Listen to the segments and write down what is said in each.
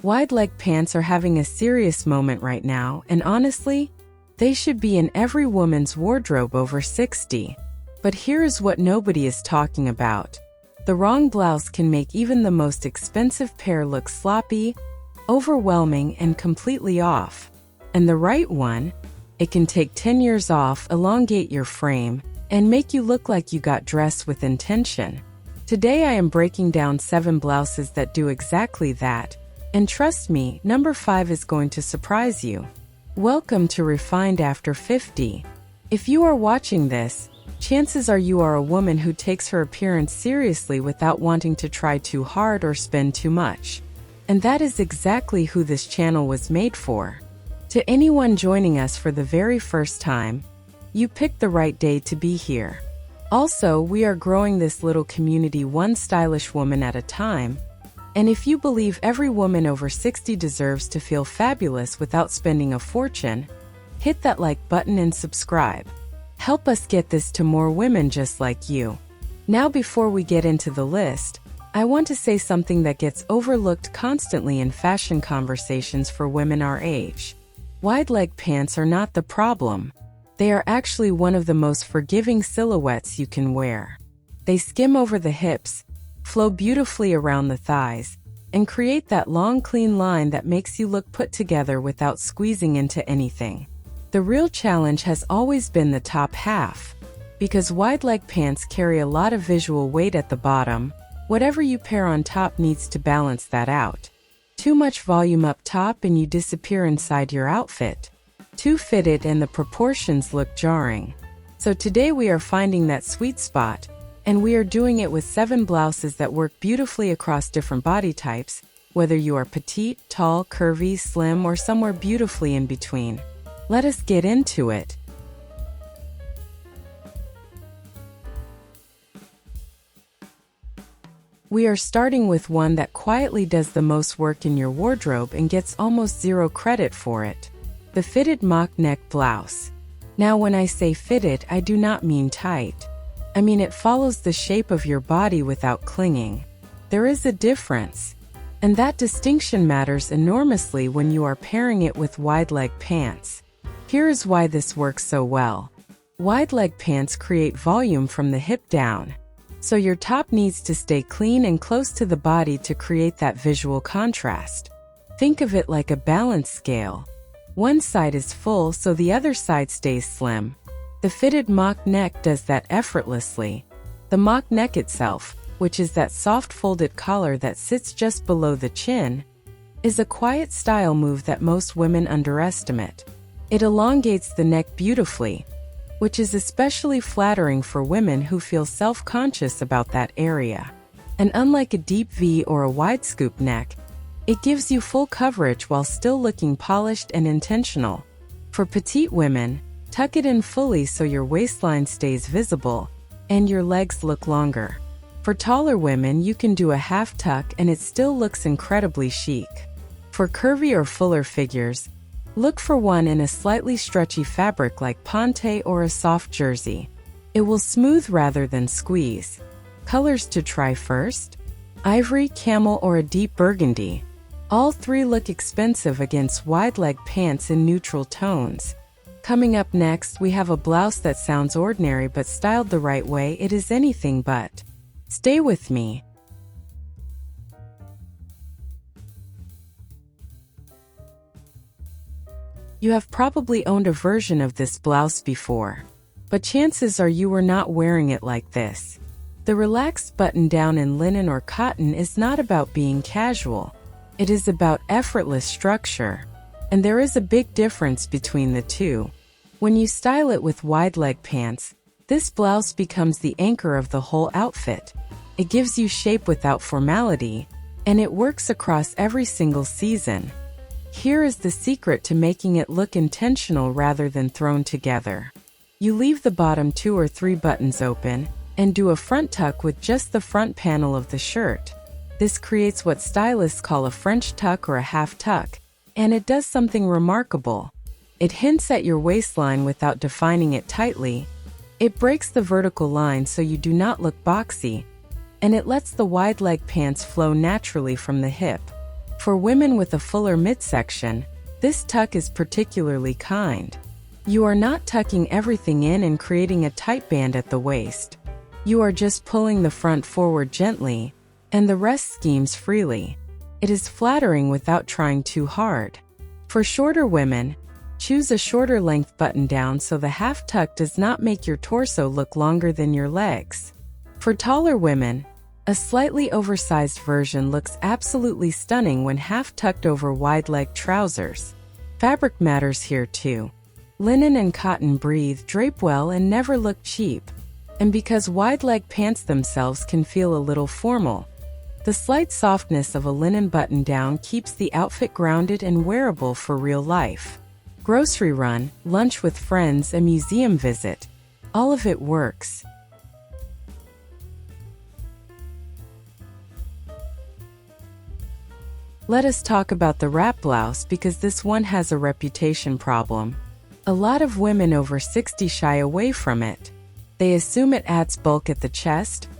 Wide leg pants are having a serious moment right now, and honestly, they should be in every woman's wardrobe over 60. But here's what nobody is talking about. The wrong blouse can make even the most expensive pair look sloppy, overwhelming, and completely off. And the right one, it can take 10 years off, elongate your frame, and make you look like you got dressed with intention. Today I am breaking down 7 blouses that do exactly that, and trust me, number 5 is going to surprise you. Welcome to Refined After 50. If you are watching this, chances are you are a woman who takes her appearance seriously without wanting to try too hard or spend too much. And that is exactly who this channel was made for. To anyone joining us for the very first time, you picked the right day to be here. Also, we are growing this little community one stylish woman at a time, and if you believe every woman over 60 deserves to feel fabulous without spending a fortune, hit that like button and subscribe. Help us get this to more women just like you. Now, before we get into the list, I want to say something that gets overlooked constantly in fashion conversations for women our age. Wide leg pants are not the problem. They are actually one of the most forgiving silhouettes you can wear. They skim over the hips, flow beautifully around the thighs, and create that long, clean line that makes you look put together without squeezing into anything. The real challenge has always been the top half. Because wide leg pants carry a lot of visual weight at the bottom, whatever you pair on top needs to balance that out. Too much volume up top and you disappear inside your outfit. Too fitted and the proportions look jarring. So today we are finding that sweet spot, and we are doing it with 7 blouses that work beautifully across different body types, whether you are petite, tall, curvy, slim, or somewhere beautifully in between. Let us get into it. We are starting with one that quietly does the most work in your wardrobe and gets almost zero credit for it. The fitted mock neck blouse. Now, when I say fitted, I do not mean tight. I mean it follows the shape of your body without clinging. There is a difference. And that distinction matters enormously when you are pairing it with wide leg pants. Here is why this works so well. Wide leg pants create volume from the hip down. So your top needs to stay clean and close to the body to create that visual contrast. Think of it like a balance scale. One side is full so the other side stays slim. The fitted mock neck does that effortlessly. The mock neck itself, which is that soft folded collar that sits just below the chin, is a quiet style move that most women underestimate. It elongates the neck beautifully, which is especially flattering for women who feel self-conscious about that area. And unlike a deep V or a wide scoop neck, it gives you full coverage while still looking polished and intentional. For petite women, tuck it in fully so your waistline stays visible and your legs look longer. For taller women, you can do a half tuck and it still looks incredibly chic. For curvy or fuller figures, look for one in a slightly stretchy fabric like ponte or a soft jersey. It will smooth rather than squeeze. Colors to try first: ivory, camel, or a deep burgundy. All 3 look expensive against wide leg pants in neutral tones. Coming up next, we have a blouse that sounds ordinary but styled the right way, it is anything but. Stay with me. You have probably owned a version of this blouse before, but chances are you were not wearing it like this. The relaxed button-down in linen or cotton is not about being casual. It is about effortless structure, and there is a big difference between the two. When you style it with wide leg pants, this blouse becomes the anchor of the whole outfit. It gives you shape without formality, and it works across every single season. Here is the secret to making it look intentional rather than thrown together. You leave the bottom 2 or 3 buttons open, and do a front tuck with just the front panel of the shirt. This creates what stylists call a French tuck or a half tuck, and it does something remarkable. It hints at your waistline without defining it tightly. It breaks the vertical line so you do not look boxy, and it lets the wide leg pants flow naturally from the hip. For women with a fuller midsection, this tuck is particularly kind. You are not tucking everything in and creating a tight band at the waist. You are just pulling the front forward gently, and the rest schemes freely. It is flattering without trying too hard. For shorter women, choose a shorter length button-down so the half tuck does not make your torso look longer than your legs. For taller women, a slightly oversized version looks absolutely stunning when half tucked over wide-leg trousers. Fabric matters here too. Linen and cotton breathe, drape well, and never look cheap. And because wide-leg pants themselves can feel a little formal, the slight softness of a linen button-down keeps the outfit grounded and wearable for real life. Grocery run, lunch with friends, a museum visit. All of it works. Let us talk about the wrap blouse because this one has a reputation problem. A lot of women over 60 shy away from it. They assume it adds bulk at the chest,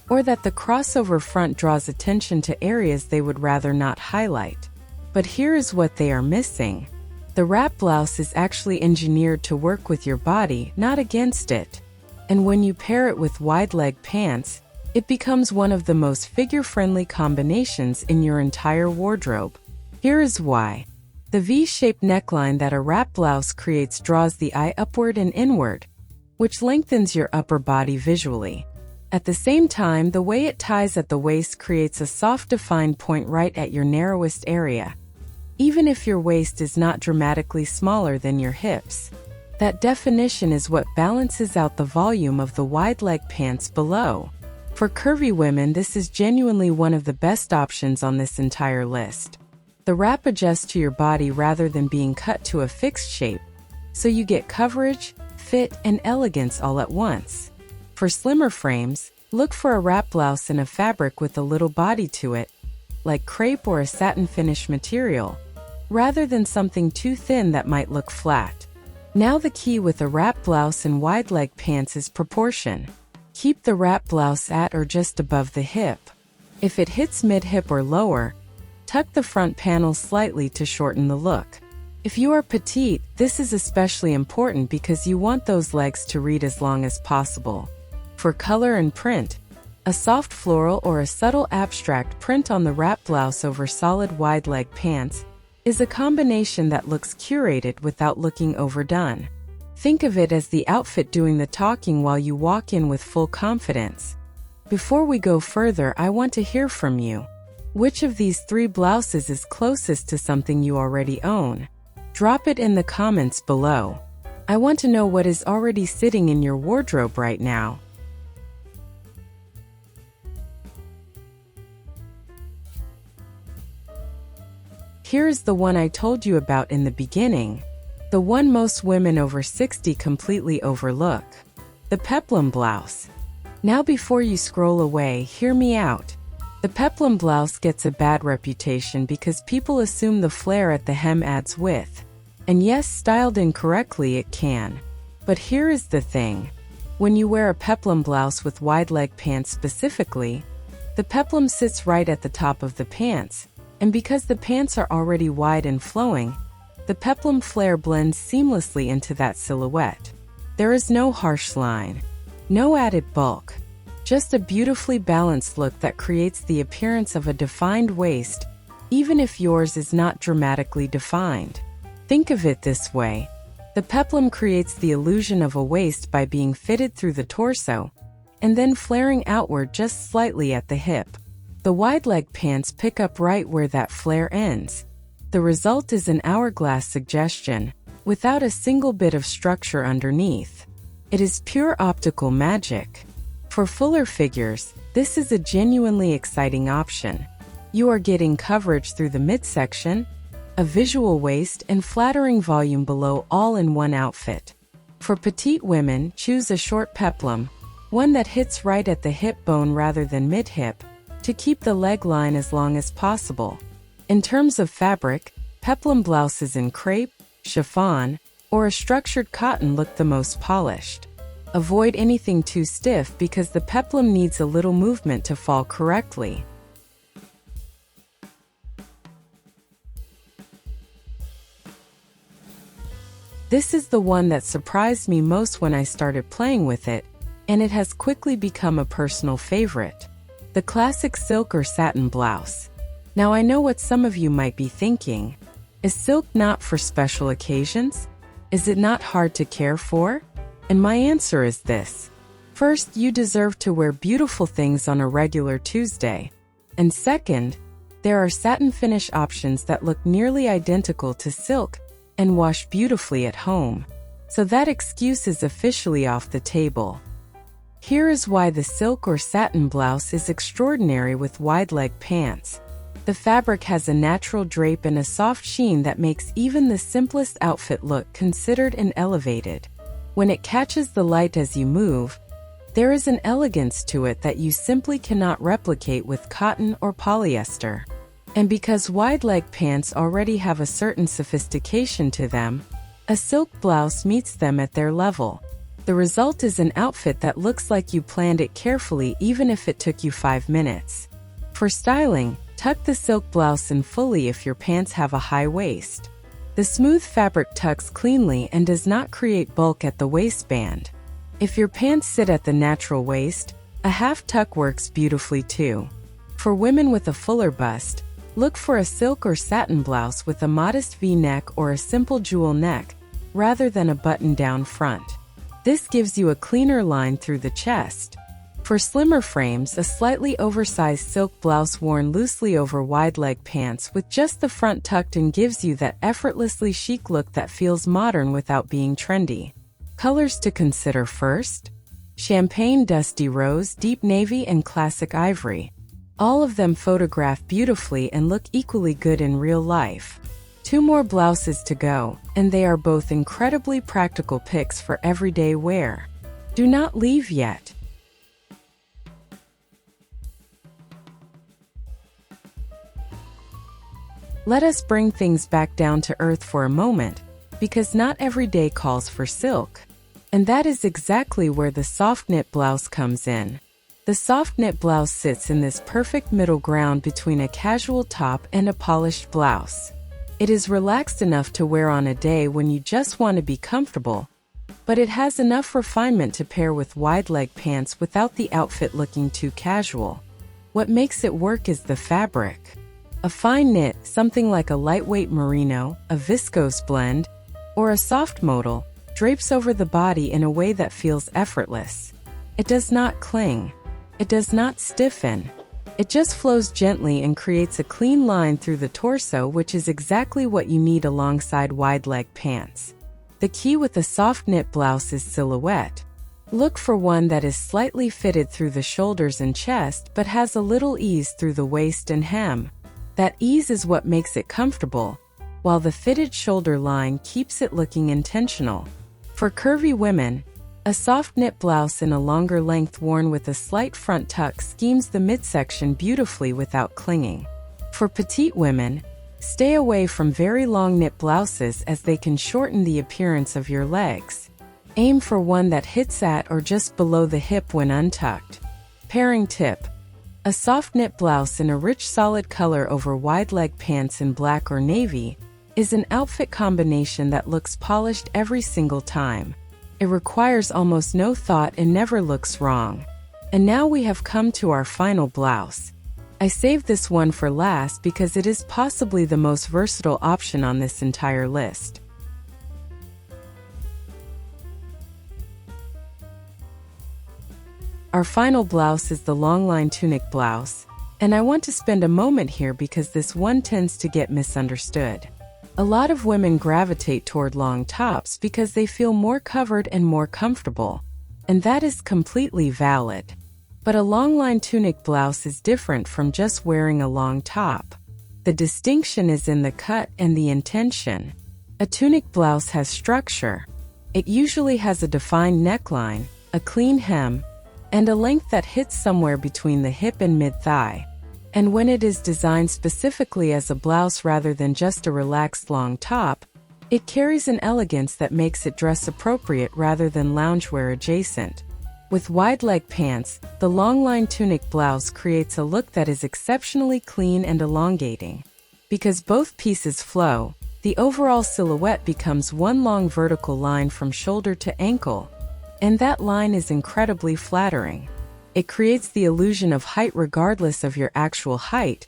or that the crossover front draws attention to areas they would rather not highlight. But here is what they are missing. The wrap blouse is actually engineered to work with your body, not against it. And when you pair it with wide-leg pants, it becomes one of the most figure-friendly combinations in your entire wardrobe. Here is why. The V-shaped neckline that a wrap blouse creates draws the eye upward and inward, which lengthens your upper body visually. At the same time, the way it ties at the waist creates a soft defined point right at your narrowest area. Even if your waist is not dramatically smaller than your hips, that definition is what balances out the volume of the wide leg pants below. For curvy women, this is genuinely one of the best options on this entire list. The wrap adjusts to your body rather than being cut to a fixed shape, so you get coverage, fit, and elegance all at once. For slimmer frames, look for a wrap blouse in a fabric with a little body to it, like crepe or a satin finish material, rather than something too thin that might look flat. Now the key with a wrap blouse and wide leg pants is proportion. Keep the wrap blouse at or just above the hip. If it hits mid-hip or lower, tuck the front panel slightly to shorten the look. If you are petite, this is especially important because you want those legs to read as long as possible. For color and print, a soft floral or a subtle abstract print on the wrap blouse over solid wide leg pants is a combination that looks curated without looking overdone. Think of it as the outfit doing the talking while you walk in with full confidence. Before we go further, I want to hear from you. Which of these 3 blouses is closest to something you already own? Drop it in the comments below. I want to know what is already sitting in your wardrobe right now. Here's the one I told you about in the beginning. The one most women over 60 completely overlook. The peplum blouse. Now before you scroll away, hear me out. The peplum blouse gets a bad reputation because people assume the flare at the hem adds width. And yes, styled incorrectly it can. But here is the thing. When you wear a peplum blouse with wide leg pants specifically, the peplum sits right at the top of the pants. And because the pants are already wide and flowing, the peplum flare blends seamlessly into that silhouette. There is no harsh line, no added bulk, just a beautifully balanced look that creates the appearance of a defined waist, even if yours is not dramatically defined. Think of it this way. The peplum creates the illusion of a waist by being fitted through the torso, and then flaring outward just slightly at the hip. The wide leg pants pick up right where that flare ends. The result is an hourglass suggestion, without a single bit of structure underneath. It is pure optical magic. For fuller figures, this is a genuinely exciting option. You are getting coverage through the midsection, a visual waist, and flattering volume below all in one outfit. For petite women, choose a short peplum, one that hits right at the hip bone rather than mid-hip, to keep the leg line as long as possible. In terms of fabric, peplum blouses in crepe, chiffon, or a structured cotton look the most polished. Avoid anything too stiff because the peplum needs a little movement to fall correctly. This is the one that surprised me most when I started playing with it, and it has quickly become a personal favorite. The classic silk or satin blouse. Now I know what some of you might be thinking. Is silk not for special occasions? Is it not hard to care for? And my answer is this. First, you deserve to wear beautiful things on a regular Tuesday. And second, there are satin finish options that look nearly identical to silk and wash beautifully at home. So that excuse is officially off the table. Here is why the silk or satin blouse is extraordinary with wide-leg pants. The fabric has a natural drape and a soft sheen that makes even the simplest outfit look considered and elevated. When it catches the light as you move, there is an elegance to it that you simply cannot replicate with cotton or polyester. And because wide-leg pants already have a certain sophistication to them, a silk blouse meets them at their level. The result is an outfit that looks like you planned it carefully even if it took you 5 minutes. For styling, tuck the silk blouse in fully if your pants have a high waist. The smooth fabric tucks cleanly and does not create bulk at the waistband. If your pants sit at the natural waist, a half tuck works beautifully too. For women with a fuller bust, look for a silk or satin blouse with a modest V-neck or a simple jewel neck, rather than a button-down front. This gives you a cleaner line through the chest. For slimmer frames, a slightly oversized silk blouse worn loosely over wide-leg pants with just the front tucked in gives you that effortlessly chic look that feels modern without being trendy. Colors to consider first: champagne, dusty rose, deep navy, and classic ivory. All of them photograph beautifully and look equally good in real life. 2 more blouses to go, and they are both incredibly practical picks for everyday wear. Do not leave yet. Let us bring things back down to earth for a moment, because not every day calls for silk. And that is exactly where the soft knit blouse comes in. The soft knit blouse sits in this perfect middle ground between a casual top and a polished blouse. It is relaxed enough to wear on a day when you just want to be comfortable, but it has enough refinement to pair with wide-leg pants without the outfit looking too casual. What makes it work is the fabric. A fine knit, something like a lightweight merino, a viscose blend, or a soft modal, drapes over the body in a way that feels effortless. It does not cling. It does not stiffen. It just flows gently and creates a clean line through the torso, which is exactly what you need alongside wide-leg pants. The key with a soft knit blouse is silhouette. Look for one that is slightly fitted through the shoulders and chest but has a little ease through the waist and hem. That ease is what makes it comfortable, while the fitted shoulder line keeps it looking intentional. For curvy women, a soft knit blouse in a longer length worn with a slight front tuck schemes the midsection beautifully without clinging. For petite women, stay away from very long knit blouses as they can shorten the appearance of your legs. Aim for one that hits at or just below the hip when untucked. Pairing tip: a soft knit blouse in a rich solid color over wide leg pants in black or navy is an outfit combination that looks polished every single time. It requires almost no thought and never looks wrong. And now we have come to our final blouse. I saved this one for last because it is possibly the most versatile option on this entire list. Our final blouse is the longline tunic blouse, and I want to spend a moment here because this one tends to get misunderstood. A lot of women gravitate toward long tops because they feel more covered and more comfortable, and that is completely valid. But a longline tunic blouse is different from just wearing a long top. The distinction is in the cut and the intention. A tunic blouse has structure. It usually has a defined neckline, a clean hem, and a length that hits somewhere between the hip and mid-thigh. And when it is designed specifically as a blouse rather than just a relaxed long top, it carries an elegance that makes it dress appropriate rather than loungewear adjacent. With wide leg pants, the longline tunic blouse creates a look that is exceptionally clean and elongating. Because both pieces flow, The overall silhouette becomes one long vertical line from shoulder to ankle, and that line is incredibly flattering. It creates the illusion of height regardless of your actual height,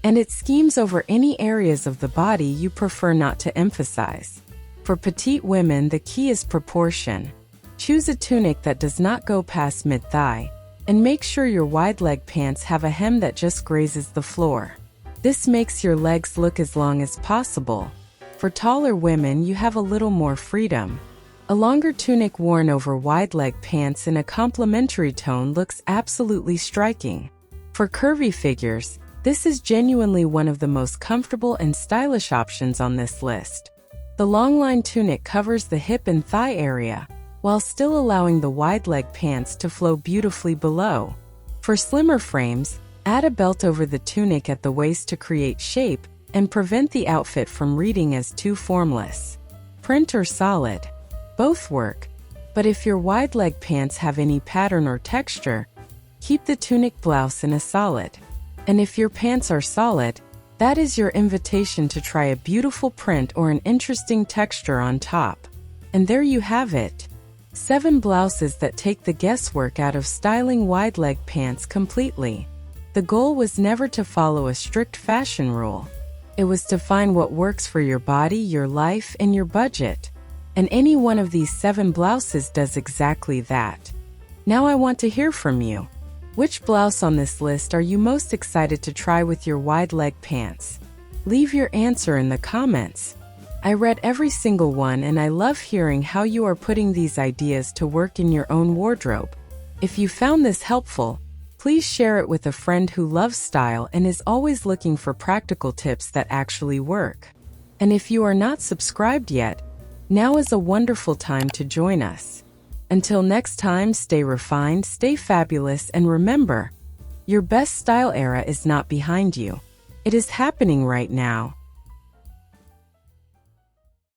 and it schemes over any areas of the body you prefer not to emphasize. For petite women, the key is proportion. Choose a tunic that does not go past mid-thigh, and make sure your wide-leg pants have a hem that just grazes the floor. This makes your legs look as long as possible. For taller women, you have a little more freedom. A longer tunic worn over wide-leg pants in a complementary tone looks absolutely striking. For curvy figures, this is genuinely one of the most comfortable and stylish options on this list. The long-line tunic covers the hip and thigh area, while still allowing the wide-leg pants to flow beautifully below. For slimmer frames, add a belt over the tunic at the waist to create shape and prevent the outfit from reading as too formless. Print or solid, both work, but if your wide-leg pants have any pattern or texture, keep the tunic blouse in a solid. And if your pants are solid, that is your invitation to try a beautiful print or an interesting texture on top. And there you have it. 7 blouses that take the guesswork out of styling wide-leg pants completely. The goal was never to follow a strict fashion rule. It was to find what works for your body, your life, and your budget. And any one of these 7 blouses does exactly that. Now I want to hear from you. Which blouse on this list are you most excited to try with your wide-leg pants? Leave your answer in the comments. I read every single one and I love hearing how you are putting these ideas to work in your own wardrobe. If you found this helpful, please share it with a friend who loves style and is always looking for practical tips that actually work. And if you are not subscribed yet, now is a wonderful time to join us. Until next time, stay refined, stay fabulous, and remember, your best style era is not behind you. It is happening right now.